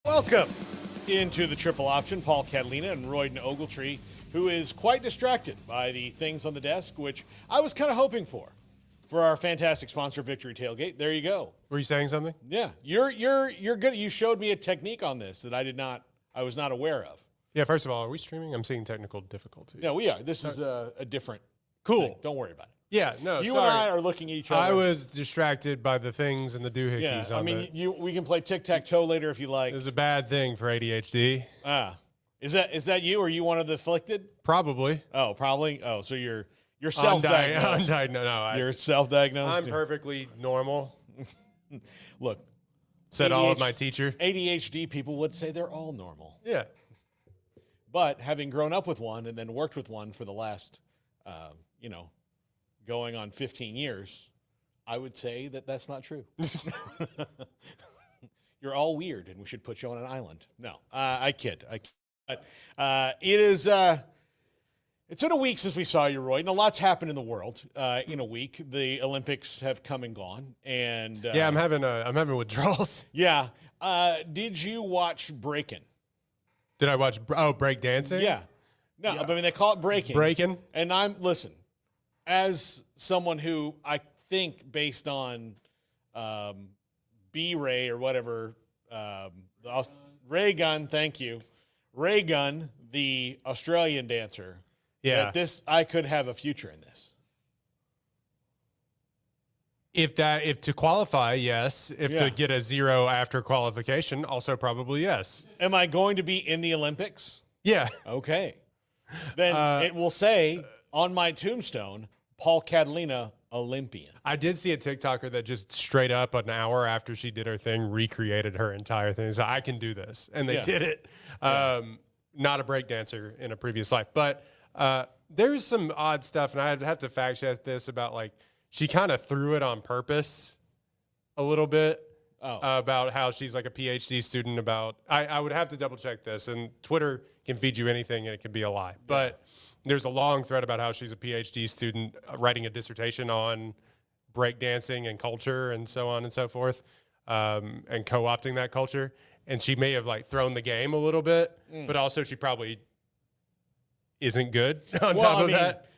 Welcome into the triple option. Paul Catalina and Royden Ogletree, who is quite distracted by the things on the desk, which I was kind of hoping for our fantastic sponsor, Victory Tailgate. There you go. Were you saying something? Yeah, you're good. You showed me a technique on this that I was not aware of. Yeah. First of all, are we streaming? I'm seeing technical difficulties. Yeah, we are. This is a different. Cool. Thing. Don't worry about it. Yeah. No. You sorry. and I are looking at each other. I was distracted by the things and the doohickeys. Yeah. I mean, we can play tic-tac-toe later if you like. It's a bad thing for ADHD. Is that you? Or are you one of the afflicted? Probably. Oh, probably. Oh, so you're self-diagnosed. You're self-diagnosed. I'm perfectly normal. Look, said all of my teacher. ADHD people would say they're all normal. Yeah. But having grown up with one and then worked with one for the last, going on 15 years, I would say that that's not true. You're all weird, and we should put you on an island. No, I kid. But it is. It's been a week since we saw you, Roy, and a lot's happened in the world in a week. The Olympics have come and gone, and yeah, I'm having withdrawals. Yeah. Did you watch Breakin'? Did I watch? Break dancing? Yeah. No, yeah. I mean they call it breaking. Breaking. And listen, as someone who I think based on B-Ray or whatever, Ray Gunn, thank you, Ray Gunn, the Australian dancer. Yeah. That I could have a future in this. If to qualify, yes. If to get a 0 after qualification, also probably yes. Am I going to be in the Olympics? Yeah. Okay. Then it will say on my tombstone, Paul Catalina, Olympian. I did see a TikToker that just straight up an hour after she did her thing recreated her entire thing. So I can do this. And they did it. Not a break dancer in a previous life. But there's some odd stuff, and I'd have to fact check this about like she kind of threw it on purpose a little bit about how she's like a PhD student about I would have to double check this, and Twitter can feed you anything and it can be a lie. But there's a long thread about how she's a PhD student writing a dissertation on breakdancing and culture and so on and so forth, and co-opting that culture. And she may have like thrown the game a little bit, but also she probably isn't good on top of that.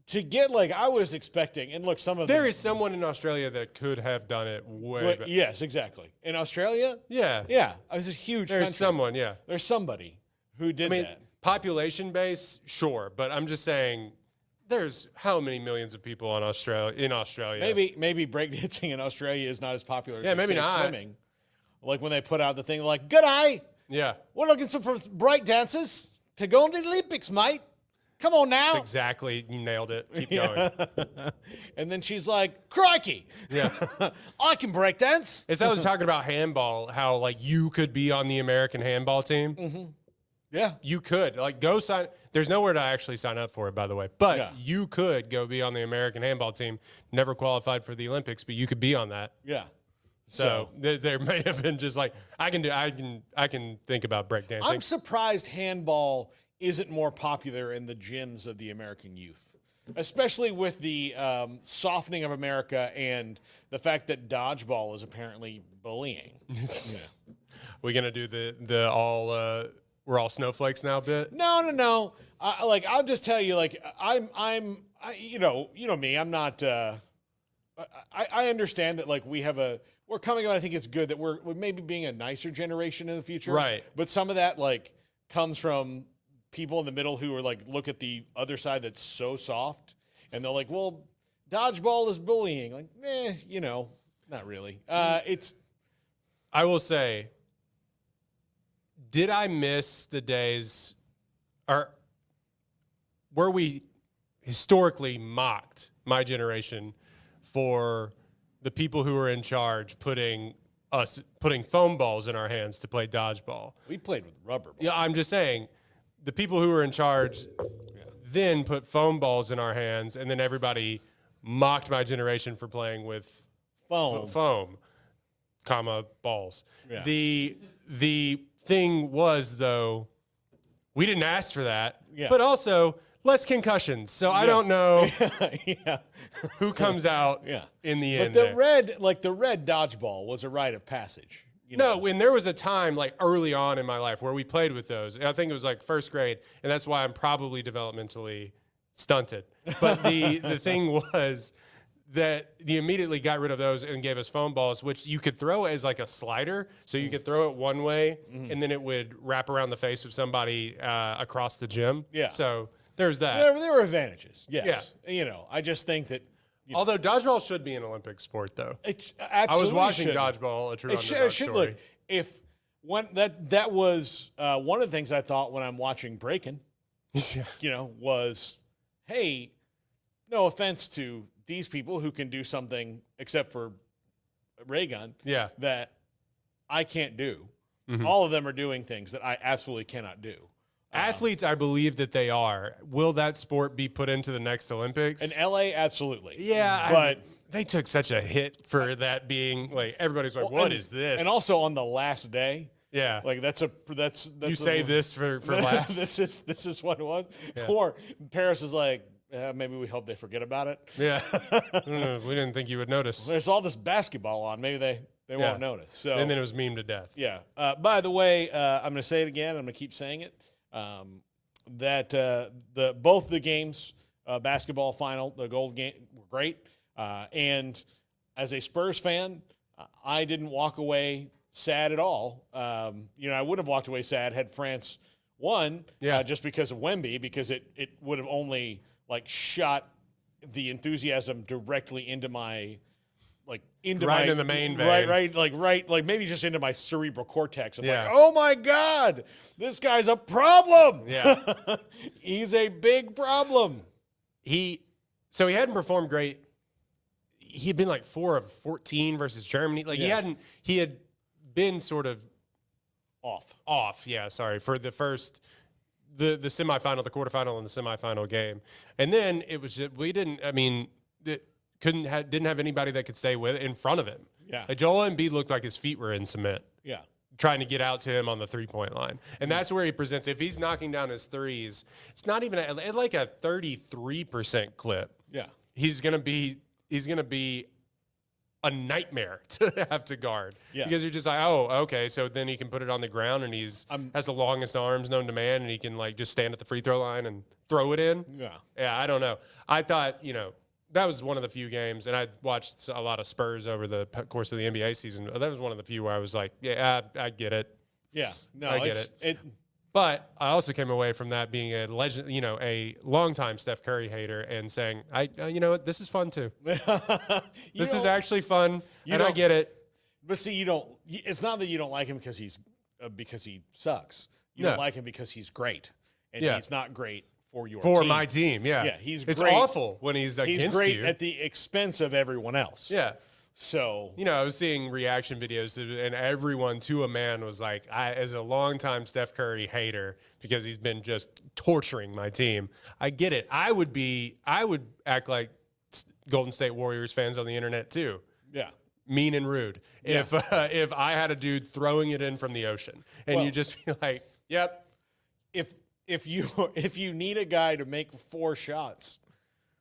To get I was expecting, and look, some of there is someone in Australia that could have done it way better. Yes, exactly. In Australia? Yeah. Yeah. It was a huge There's country. someone, yeah. There's somebody who did that. Population base, sure, but I'm just saying there's how many millions of people in Australia? Maybe breakdancing in Australia is not as popular as maybe not. Swimming. Like when they put out the thing like, good eye. Yeah. We're looking for break dancers to go into the Olympics, mate. Come on now. That's exactly. You nailed it. Keep going. And then she's like, crikey. Yeah. I can break dance. As I was talking about handball, how you could be on the American handball team. Mm-hmm. Yeah. You could. Go sign. There's nowhere to actually sign up for it, by the way. But you could go be on the American handball team. Never qualified for the Olympics, but you could be on that. Yeah. So there may have been just I can think about breakdancing. I'm surprised handball isn't more popular in the gyms of the American youth, especially with the softening of America and the fact that dodgeball is apparently bullying. We gonna do the all we're all snowflakes now bit? No. I'll just tell you, you know me. I'm not. I understand that we're coming on. I think it's good that we're maybe being a nicer generation in the future, right? But some of that comes from people in the middle who are look at the other side that's so soft, and they're like, well, dodgeball is bullying. Not really. I will say, did I miss the days, or were we historically mocked, my generation, for the people who were in charge putting foam balls in our hands to play dodgeball? We played with rubber balls. Yeah, I'm just saying, the people who were in charge then put foam balls in our hands, and then everybody mocked my generation for playing with foam, balls. Yeah. The thing was, though, we didn't ask for that, but also less concussions. So I don't know who comes out in the end. But the red dodgeball was a rite of passage No, when there was a time like early on in my life where we played with those. And I think it was like first grade, and that's why I'm probably developmentally stunted. But the thing was that you immediately got rid of those and gave us foam balls, which you could throw as like a slider. So you could throw it one way, and then it would wrap around the face of somebody across the gym. Yeah. So there's that. There were advantages. Yes. Yeah. I just think that. Although dodgeball should be an Olympic sport, though. It I absolutely was watching should. dodgeball. A true It should, underdog it should story. look. If one that was one of the things I thought when I'm watching Breaking, was, hey, no offense to these people who can do something except for ray gun, that I can't do. Mm-hmm. All of them are doing things that I absolutely cannot do. Athletes, I believe that they are. Will that sport be put into the next Olympics? In LA, absolutely. Yeah, but they took such a hit for that being like everybody's like, what is this? And also on the last day. Yeah, like that's you say this for last. this is what it was. Yeah. Or Paris is like, maybe we hope they forget about it. Yeah, we didn't think you would notice. There's all this basketball on. Maybe they won't notice. So and then it was meme to death. Yeah. By the way, I'm going to say it again. I'm going to keep saying it. That both the games, basketball final, the gold game, were great. And as a Spurs fan, I didn't walk away sad at all. I would have walked away sad had France won, just because of Wemby, because it would have only shot the enthusiasm directly into my into the main vein. Right, maybe just into my cerebral cortex. Like, oh my God, this guy's a problem. Yeah, he's a big problem. So he hadn't performed great. He had been 4 of 14 versus Germany. He had been sort of off. Yeah, sorry, for the first. The semifinal, the quarterfinal, and the semifinal game, and then it was just, didn't have anybody that could stay in front of him. Yeah, Joel Embiid looked like his feet were in cement. Yeah, trying to get out to him on the 3-point line, and that's where he presents. If he's knocking down his threes, it's not even at like a 33% clip. Yeah, he's gonna be a nightmare to have to guard. Yeah. Because you're just like, oh, okay, so then he can put it on the ground, and has the longest arms known to man, and he can just stand at the free throw line and throw it in. Yeah, I don't know. I thought, that was one of the few games, and I watched a lot of Spurs over the course of the NBA season. That was one of the few where I was like, yeah, I get it. Yeah, no, I get it. But I also came away from that being a legend, a longtime Steph Curry hater, and saying, you know what, this is fun too. This is actually fun, and I get it. But see, it's not that you don't like him because he sucks. You don't like him because he's great, and he's not great for team. My team. Yeah, he's it's great. Awful when he's against you. He's great at the expense of everyone else. Yeah. So, I was seeing reaction videos, and everyone to a man was like, as a longtime Steph Curry hater, because he's been just torturing my team, I get it. I would act like Golden State Warriors fans on the internet too. Yeah. Mean and rude. Yeah. If I had a dude throwing it in from the ocean, and you just be like, yep. If you need a guy to make 4 shots,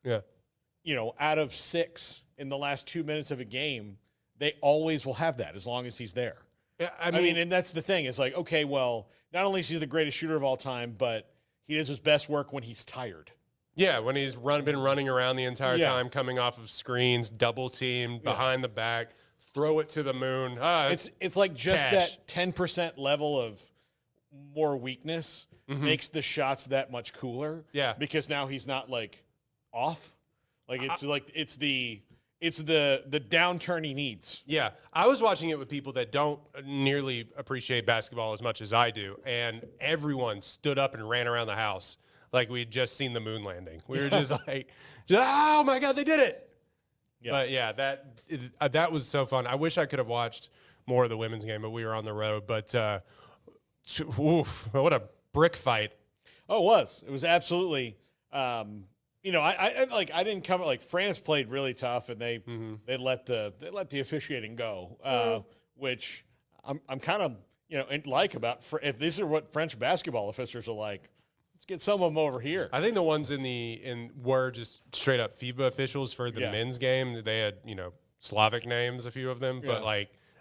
out of 6 in the last 2 minutes of a game, they always will have that as long as he's there. Yeah, I mean, and that's the thing. It's like, okay, well, not only is he the greatest shooter of all time, but he does his best work when he's tired. Yeah, when he's been running around the entire time, coming off of screens, double teamed, behind the back, throw it to the moon. It's like just cash. That 10% level of more weakness makes the shots that much cooler. Yeah, because now he's not off. It's the downturn he needs. Yeah. I was watching it with people that don't nearly appreciate basketball as much as I do, and everyone stood up and ran around the house like we'd just seen the moon landing. We were just like, oh my God, they did it. Yeah. But yeah, that was so fun. I wish I could have watched more of the women's game, but we were on the road. But what a brick fight. Oh, it was. It was absolutely I didn't come France played really tough, and they let the officiating go, which I'm kind of about if these are what French basketball officials are like. Let's get some of them over here. I think the ones were just straight up FIBA officials for the men's game. They had Slavic names, a few of them, but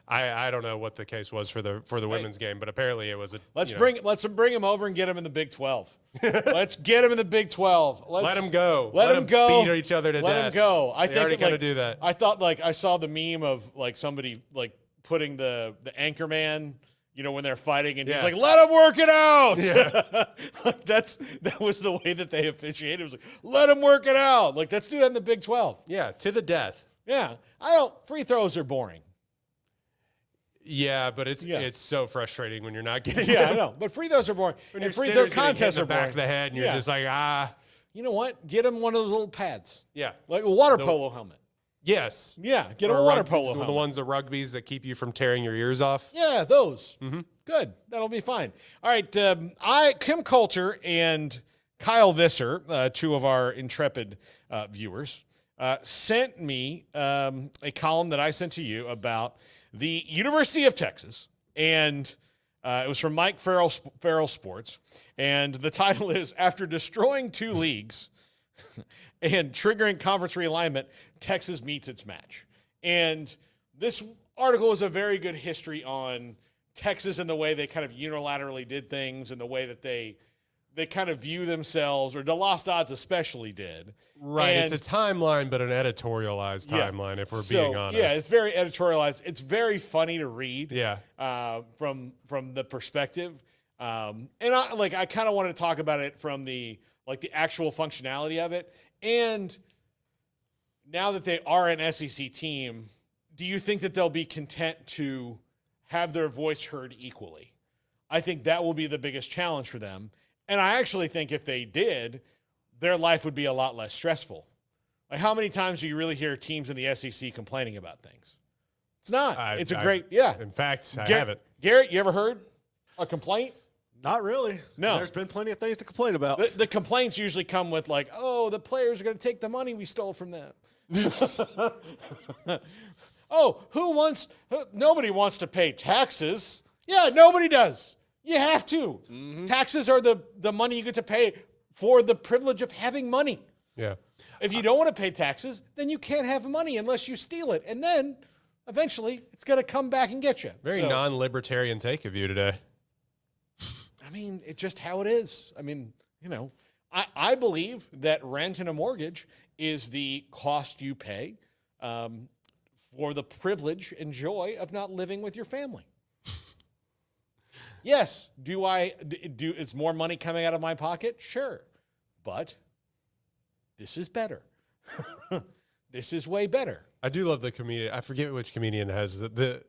I don't know what the case was for the women's game, but apparently it was a. Let's bring him over and get him in the Big 12. Let's get him in the Big 12. Let him go. Let him go. Beat each other to death. Let him go. I think already got to do that. I thought I saw the meme of somebody putting the anchor man, when they're fighting, and he's like, "Let him work it out." Yeah. that was the way that they officiated. It was like, "Let him work it out." Let's do that in the Big 12. Yeah, to the death. Yeah, free throws are boring. Yeah, but it's so frustrating when you're not getting. Yeah, I know. But free throws are boring. When free throw contests are boring. Back of the head, and you're just like, You know what? Get him one of those little pads. Yeah, like a water polo helmet. Yes. Yeah, get him a water polo helmet. The ones, the rugbies that keep you from tearing your ears off. Yeah, those. Mm-hmm. Good. That'll be fine. All right. Kim Coulter and Kyle Visser, two of our intrepid viewers, sent me a column that I sent to you about the University of Texas, and it was from Mike Farrell Sports, and the title is, "After Destroying Two Leagues and Triggering Conference Realignment, Texas Meets Its Match." And this article is a very good history on Texas and the way they kind of unilaterally did things and the way that they kind of view themselves, or the Lost Odds especially did. Right. And it's a timeline, but an editorialized timeline, if we're being honest. Yeah, it's very editorialized. It's very funny to read. Yeah. From the perspective. And I kind of want to talk about it from the actual functionality of it. And now that they are an SEC team, do you think that they'll be content to have their voice heard equally? I think that will be the biggest challenge for them. And I actually think if they did, their life would be a lot less stressful. Like, how many times do you really hear teams in the SEC complaining about things? It's not. It's a great. In fact, I haven't. Garrett, you ever heard a complaint? Not really. No. There's been plenty of things to complain about. The complaints usually come with the players are going to take the money we stole from them. Nobody wants to pay taxes. Yeah, nobody does. You have to. Mm-hmm. Taxes are the money you get to pay for the privilege of having money. Yeah. If you don't want to pay taxes, then you can't have money unless you steal it. And then eventually it's going to come back and get you. Very non-libertarian take of you today. I mean, it's just how it is. I mean, I believe that rent and a mortgage is the cost you pay for the privilege and joy of not living with your family. Yes, is more money coming out of my pocket? Sure. But this is better. This is way better. I do love the comedian. I forget which comedian has the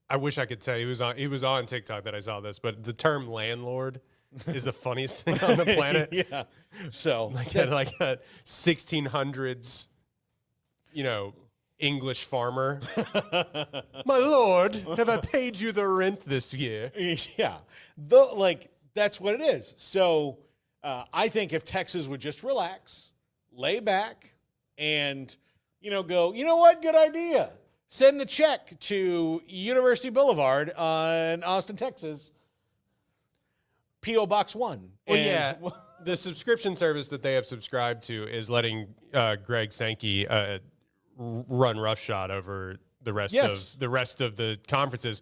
I wish I could tell you. He was on TikTok that I saw this, but the term landlord is the funniest thing on the planet. Yeah. So like a 1600s, English farmer. My lord, have I paid you the rent this year? Yeah. That's what it is. So I think if Texas would just relax, lay back, and, go, you know what? Good idea. Send the check to University Boulevard on Austin, Texas, P.O. Box 1. Well, the subscription service that they have subscribed to is letting Greg Sankey run roughshod over the rest of the conferences.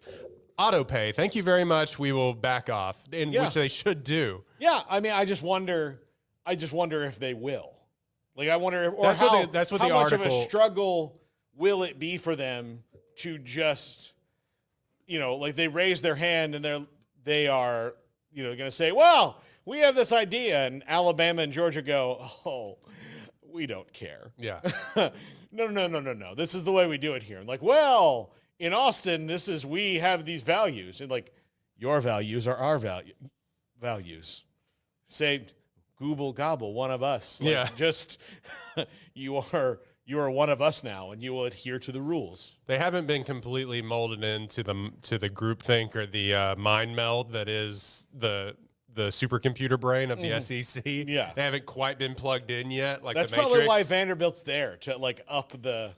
Auto pay. Thank you very much. We will back off, which they should do. Yeah, I mean, I just wonder if they will. I wonder if that's what how the much article, of a struggle will it be for them to just, they raise their hand and they are going to say, well, we have this idea, and Alabama and Georgia go, oh, we don't care. Yeah. No. This is the way we do it here. And well, in Austin, we have these values. And your values are our values. Say, Google gobble, one of us. Just, you are one of us now, and you will adhere to the rules. They haven't been completely molded into the groupthink or the mind meld that is the supercomputer brain of the SEC. Yeah. They haven't quite been plugged in yet. That's the probably Matrix. why Vanderbilt's there, to up the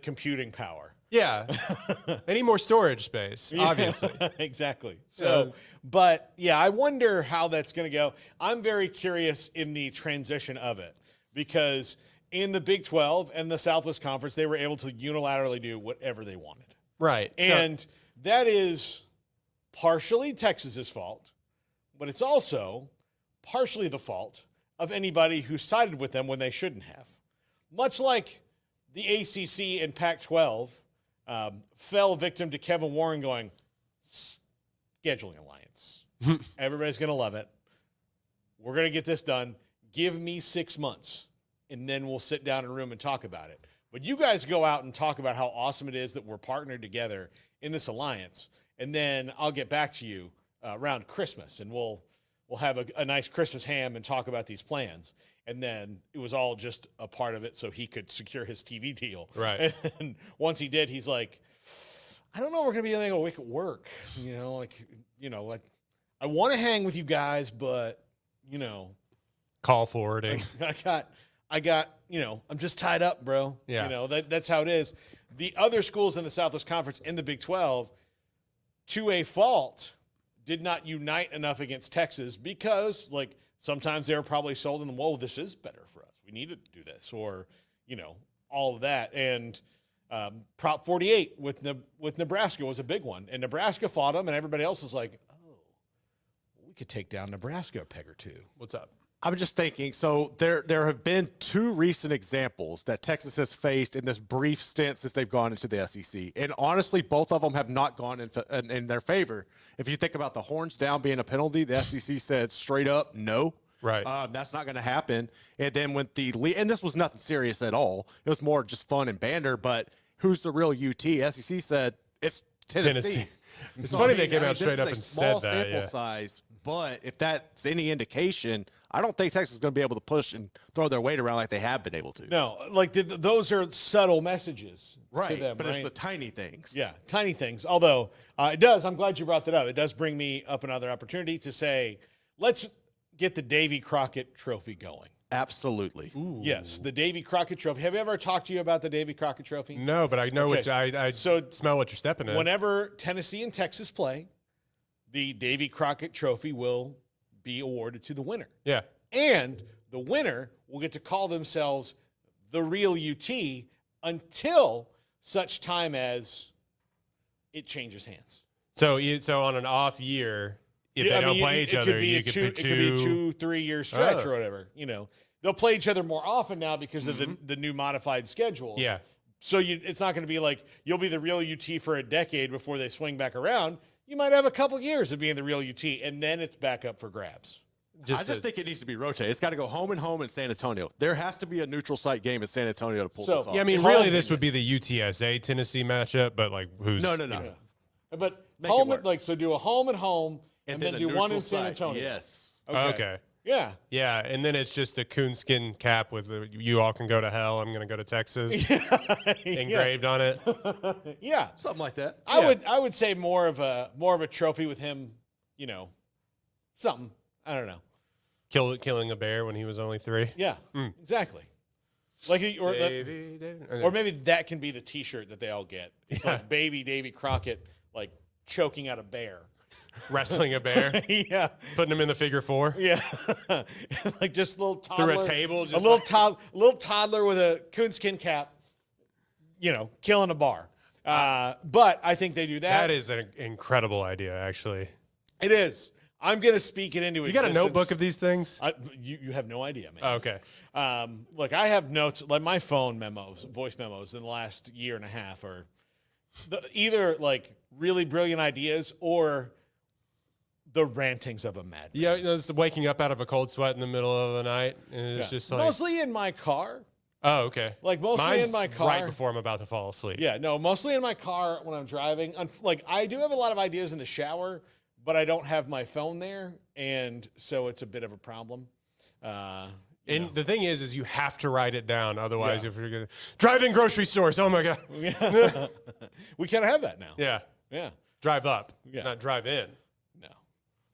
computing power. Yeah. They need more storage space, obviously. Exactly. So, but yeah, I wonder how that's going to go. I'm very curious in the transition of it, because in the Big 12 and the Southwest Conference, they were able to unilaterally do whatever they wanted. Right. And that is partially Texas's fault, but it's also partially the fault of anybody who sided with them when they shouldn't have. Much like the ACC and Pac-12 fell victim to Kevin Warren going, scheduling alliance. Everybody's going to love it. We're going to get this done. Give me 6 months, and then we'll sit down in a room and talk about it. But you guys go out and talk about how awesome it is that we're partnered together in this alliance, and then I'll get back to you around Christmas, and we'll have a nice Christmas ham and talk about these plans. And then it was all just a part of it so he could secure his TV deal. Right. And once he did, he's like, I don't know, we're going to be able to make it work. Like I want to hang with you guys, but, call forwarding. I got, I'm just tied up, bro. Yeah. That's how it is. The other schools in the Southwest Conference in the Big 12, to a fault, did not unite enough against Texas because, sometimes they were probably sold in the, whoa, this is better for us. We need to do this, or, all of that. And Prop 48 with Nebraska was a big one. And Nebraska fought them, and everybody else was like, oh, we could take down Nebraska a peg or two. What's up? I'm just thinking, so there have been 2 recent examples that Texas has faced in this brief stint since they've gone into the SEC. And honestly, both of them have not gone in their favor. If you think about the horns down being a penalty, the SEC said straight up, no. Right. That's not going to happen. And then when and this was nothing serious at all. It was more just fun and banter, but who's the real UT? SEC said it's Tennessee. It's funny they came out straight up and said that. Small sample size, but if that's any indication, I don't think Texas is going to be able to push and throw their weight around like they have been able to. No, those are subtle messages to them, but right? it's the tiny things. Yeah, tiny things. Although it does, I'm glad you brought that up. It does bring me up another opportunity to say, let's get the Davy Crockett Trophy going. Absolutely. Ooh. Yes, the Davy Crockett Trophy. Have you ever talked to you about the Davy Crockett Trophy? No, but I know Okay. I smell what you're stepping in. Whenever Tennessee and Texas play, the Davy Crockett Trophy will be awarded to the winner. Yeah. And the winner will get to call themselves the real UT until such time as it changes hands. So on an off year, if they don't play each other, you could put it could be a 2-3 year stretch or whatever. They'll play each other more often now because of the new modified schedule. Yeah. So it's not going to be like you'll be the real UT for a decade before they swing back around. You might have a couple of years of being the real UT, and then it's back up for grabs. I just think it needs to be rotated. It's got to go home and home in San Antonio. There has to be a neutral site game in San Antonio to pull this off. Yeah, I mean, really, this would be the UTSA Tennessee matchup, but who's No. But Make home it work. so do a home and home, and then a do one neutral in San site. Antonio. Yes. okay. Yeah. Yeah, and then it's just a coonskin cap with you all can go to hell. I'm going to go to Texas engraved on it. Yeah. Something like that. I would say more of a trophy with him, something. I don't know. Killing a bear when he was only 3. Yeah. Exactly. Or maybe that can be the T-shirt that they all get. It's like baby Davy Crockett choking out a bear. Wrestling a bear. Yeah. Putting him in the figure 4. Yeah. Just a little toddler. Through a table. Just little toddler with a coonskin cap, killing a bar. But I think they do that. That is an incredible idea, actually. It is. I'm going to speak it into existence. You got a notebook of these things? You have no idea, man. Oh, okay. Look, I have notes, like my phone voice memos in the last year and a half are either really brilliant ideas or the rantings of a madman. Yeah, it's waking up out of a cold sweat in the middle of the night. And it's just mostly in my car. Oh, okay. Mostly Mine's in my car. right before I'm about to fall asleep. Yeah, no, mostly in my car when I'm driving. I do have a lot of ideas in the shower, but I don't have my phone there, and so it's a bit of a problem. And the thing is you have to write it down. Otherwise, if you're going to drive in grocery stores, oh my God. We can't have that now. Yeah. Yeah. Drive up, not drive in. No.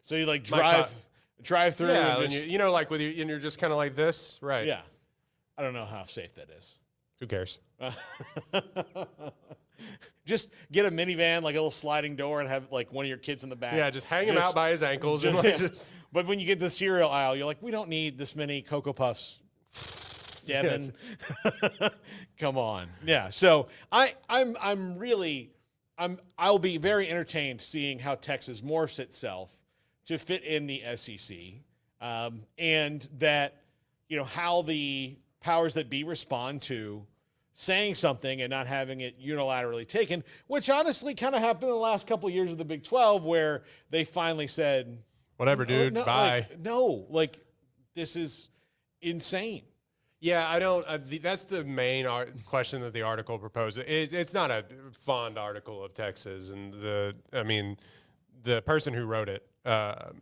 So you drive through. Yeah, and and you're just kind of like this, right? Yeah. I don't know how safe that is. Who cares? Just get a minivan, a little sliding door, and have one of your kids in the back. Yeah, just hang him out by his ankles and But when you get to the cereal aisle, you're like, we don't need this many Cocoa Puffs. Devin, come on. Yeah. So I'm really I'll be very entertained seeing how Texas morphs itself to fit in the SEC, and that how the powers that be respond to saying something and not having it unilaterally taken, which honestly kind of happened in the last couple of years of the Big 12, where they finally said, Whatever, dude. no, Bye. This is insane. Yeah, I don't. That's the main question that the article proposed. It's not a fond article of Texas, and the person who wrote it, I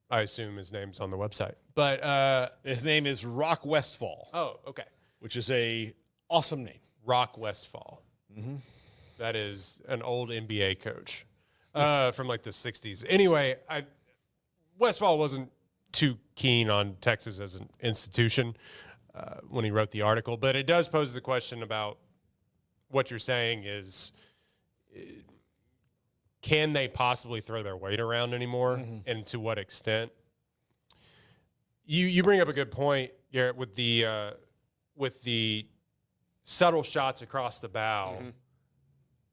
assume his name's on the website, but His name is Rock Westfall, oh, okay, which is a awesome name. Rock Westfall. Mm-hmm. That is an old NBA coach from like the '60s. Anyway, Westfall wasn't too keen on Texas as an institution when he wrote the article, but it does pose the question about what you're saying is, can they possibly throw their weight around anymore, and to what extent? You bring up a good point, Garrett, with the subtle shots across the bow.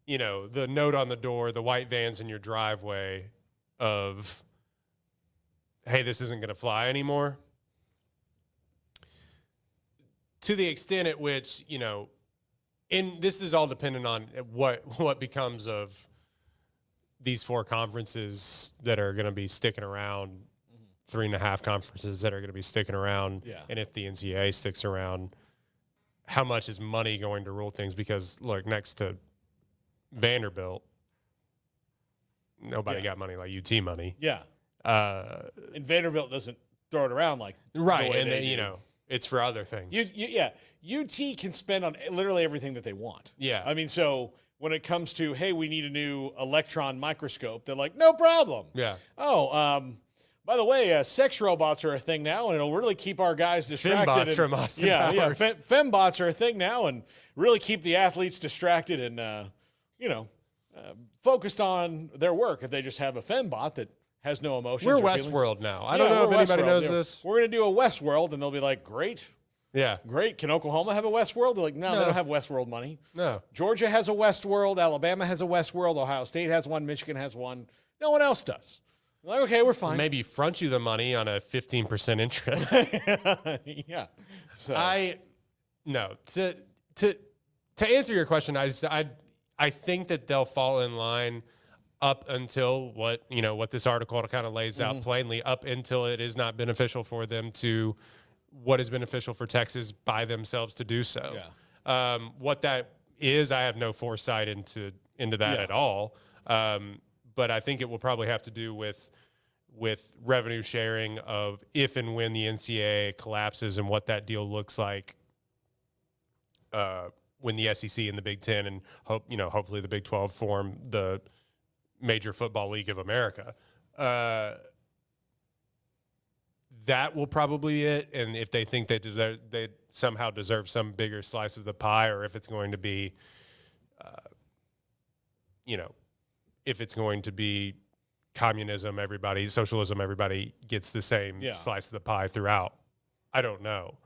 The note on the door, the white vans in your driveway of, hey, this isn't going to fly anymore. To the extent at which, and this is all dependent on what becomes of these 4 conferences that are going to be sticking around, 3.5 conferences that are going to be sticking around. Yeah. And if the NCAA sticks around, how much is money going to rule things? Because look, next to Vanderbilt, nobody got money like UT money. Yeah. And Vanderbilt doesn't throw it around like Right, the way and they then do. it's for other things. UT can spend on literally everything that they want. Yeah. I mean, so when it comes to, hey, we need a new electron microscope, they're like, no problem. Yeah. Oh, by the way, sex robots are a thing now, and it'll really keep our guys distracted. Fembots from Austin Powers. Fembots are a thing now, and really keep the athletes distracted and focused on their work. If they just have a fembot that has no emotions. We're or feelings. Westworld now. I don't know if anybody knows this. We're going to do a Westworld, and they'll be like, great. Yeah. Great. Can Oklahoma have a Westworld? They're like, no, they don't have Westworld money. No. Georgia has a Westworld. Alabama has a Westworld. Ohio State has one. Michigan has one. No one else does. They're like, okay, we're fine. Maybe front you the money on a 15% interest. Yeah. So. To answer your question, I think that they'll fall in line up until what this article kind of lays out plainly, up until it is not beneficial for them to what is beneficial for Texas by themselves to do so. Yeah. What that is, I have no foresight into that at all. But I think it will probably have to do with revenue sharing of if and when the NCAA collapses and what that deal looks like when the SEC and the Big Ten and hopefully the Big 12 form the Major Football League of America. That will probably be it. And if they think they somehow deserve some bigger slice of the pie, or if it's going to be, if it's going to be communism, socialism, everybody gets the same slice of the pie throughout. I don't know.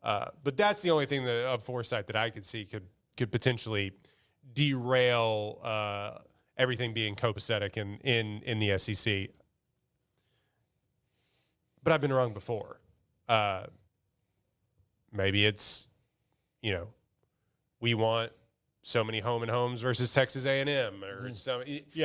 But that's the only thing of foresight that I could see could potentially derail everything being copacetic in the SEC. But I've been wrong before. Maybe it's, we want so many home and homes versus Texas A&M or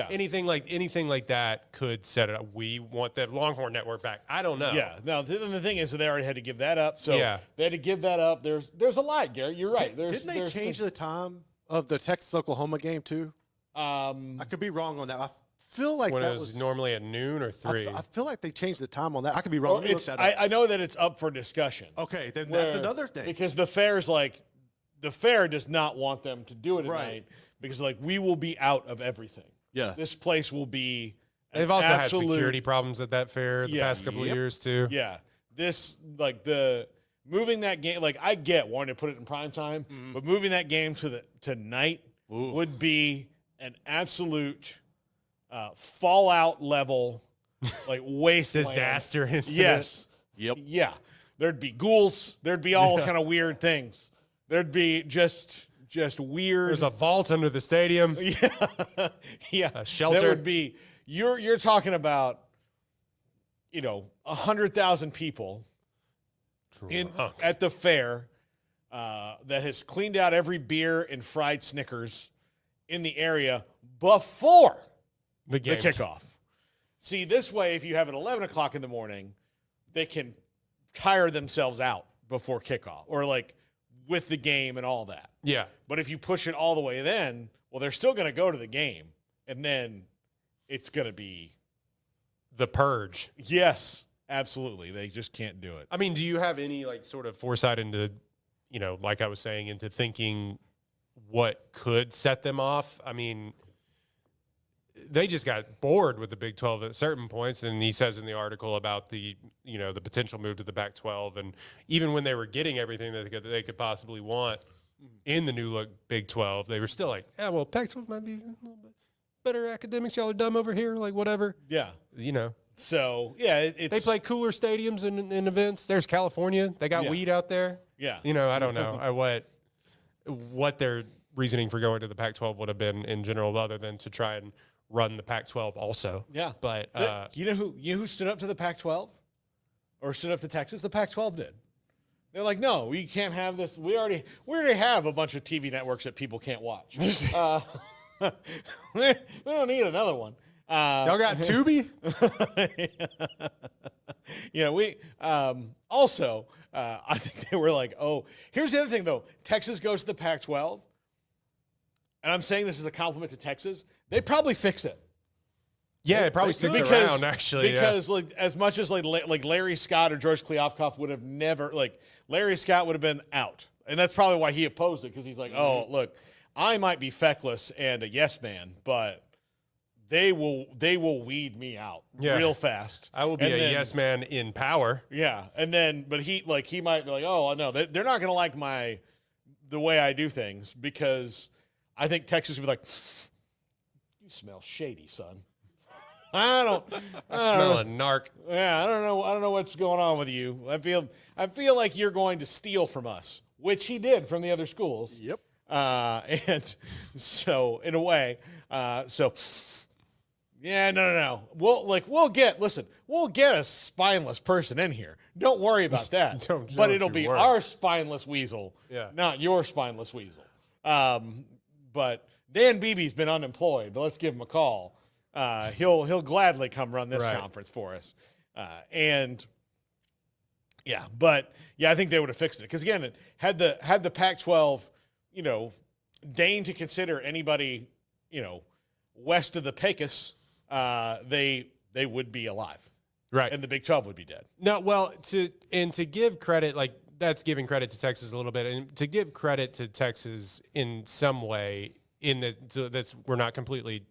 anything like that could set it up. We want the Longhorn Network back. I don't know. Yeah. Now the thing is that they already had to give that up. So they had to give that up. There's a lot, Garrett. You're right. Didn't they change the time of the Texas-Oklahoma game too? I could be wrong on that. I feel like when that it was normally at noon or 3. I feel like they changed the time on that. I could be wrong. I know that it's up for discussion. Okay, then that's another thing. Because the fair does not want them to do it at night because we will be out of everything. Yeah. This place will be They've also had security problems at that fair the past couple of years too. Yeah. This the moving that game, I get wanting to put it in prime time, but moving that game to night would be an absolute fallout level wasteland. Disaster incident. Yes. Yep. Yeah. There'd be ghouls. There'd be all kind of weird things. There'd be just just weird. There's a vault under the stadium. Yeah, A shelter. That would be you're talking about 100,000 people at the fair that has cleaned out every beer and fried Snickers in the area before the game. the kickoff. See, this way, if you have it 11 o'clock in the morning, they can tire themselves out before kickoff, or like with the game and all that. Yeah. But if you push it all the way then, well, they're still going to go to the game, and then it's going to be The purge. yes, absolutely. They just can't do it. I mean, do you have any like sort of foresight into, like I was saying, into thinking what could set them off? I mean, they just got bored with the Big 12 at certain points, and he says in the article about the the potential move to the Pac-12, and even when they were getting everything that they could possibly want in the new look Big 12, they were still like, yeah, well, Pac-12 might be a little bit better academics. Y'all are dumb over here, like whatever. Yeah. So yeah, it's They play cooler stadiums and events. There's California. They got Yeah. weed out there. Yeah. I don't know what their reasoning for going to the Pac-12 would have been in general, other than to try and run the Pac-12 also. Yeah. But you know who stood up to the Pac-12 or stood up to Texas? The Pac-12 did. They're like, no, we can't have this. We already have a bunch of TV networks that people can't watch. We don't need another one. y'all got Tubi? We also I think they were like, oh, here's the other thing though. Texas goes to the Pac-12, and I'm saying this as a compliment to Texas. They probably fix it. Yeah, it probably sticks around actually. Because like as much as like Larry Scott or George Kleofkoff would have never Larry Scott would have been out, and that's probably why he opposed it, because he's like, oh look, I might be feckless and a yes man, but they will weed me out real fast. I will be yes man in power. Yeah, and then but he might be like, oh no, they're not gonna like the way I do things, because I think Texas would be like, you smell shady, son. I smell a narc. Yeah, I don't know what's going on with you. I feel like you're going to steal from us, which he did from the other schools. Yep. And so in a way, yeah, no. We'll get a spineless person in here. Don't worry about that. But it'll be our spineless weasel, not your spineless weasel. But Dan Beebe's been unemployed, but let's give him a call. He'll gladly come run this conference for us. I think they would have fixed it, because again, had the Pac-12, deigned to consider anybody, west of the Pecos, they would be alive, right? And the Big 12 would be dead. No, well, to give credit, like that's giving credit to Texas a little bit, and to give credit to Texas in some way, that's we're not completely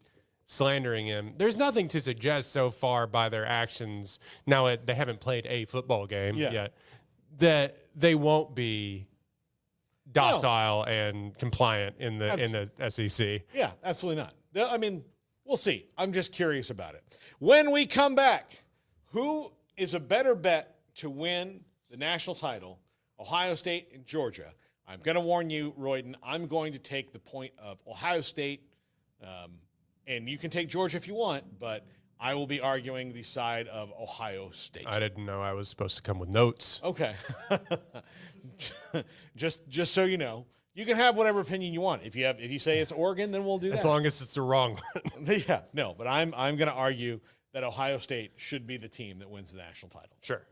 slandering him. There's nothing to suggest so far by their actions. Now they haven't played a football game yet, that they won't be docile and compliant in the SEC. Yeah, absolutely not. I mean, we'll see. I'm just curious about it. When we come back, who is a better bet to win the national title, Ohio State and Georgia? I'm going to warn you, Royden, I'm going to take the point of Ohio State, and you can take Georgia if you want, but I will be arguing the side of Ohio State. I didn't know I was supposed to come with notes. Okay. just so you know, you can have whatever opinion you want. If you say it's Oregon, then we'll do that. As long as it's the wrong one. Yeah, no, but I'm going to argue that Ohio State should be the team that wins the national title. Sure.